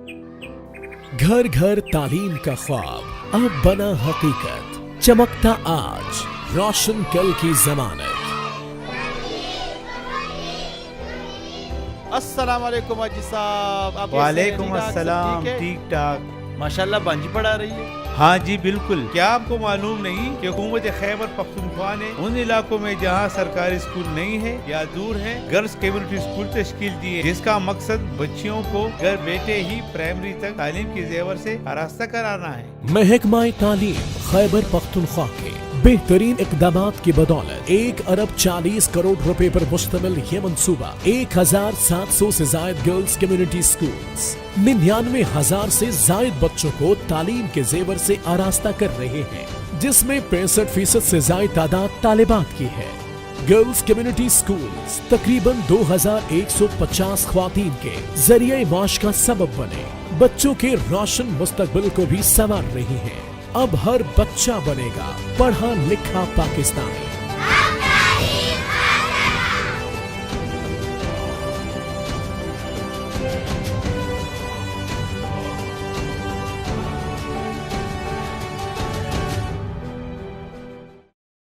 घर घर तालीम का ख्वाब अब बना हकीकत, चमकता आज, रोशन कल की जमानत। अस्सलाम वालेकुम हाजी साहब। आप वालेकुम अस्सलाम। ठीक ठाक माशाल्लाह बांजी पढ़ा रही है। हाँ जी बिल्कुल। क्या आपको मालूम नहीं कि हुकूमत खैबर पख्तूनख्वा ने उन इलाकों में जहाँ सरकारी स्कूल नहीं है या दूर है, गर्ल्स कम्युनिटी स्कूल तश्कील दिए, जिसका मकसद बच्चियों को घर बैठे ही प्राइमरी तक तालीम के जेवर से आरास्ता कराना है। महकमा तालीम खैबर पख्तूनख्वा के बेहतरीन इकदामात की बदौलत 1 अरब 40 करोड़ रुपए पर मुश्तमिल ये मंसूबा 1700 से जायद गर्ल्स कम्युनिटी स्कूल्स, 99,000 से जायद बच्चों को तालीम के जेवर से आरास्ता कर रहे हैं, जिसमें 65% से जायद तादाद तालिबात की है। गर्ल्स कम्युनिटी स्कूल्स तकरीबन 2150 ख्वातीन के जरिए माश का सबब बने, बच्चों के रोशन मुस्तकबिल को भी संवार रही हैं। अब हर बच्चा बनेगा पढ़ा लिखा पाकिस्तानी।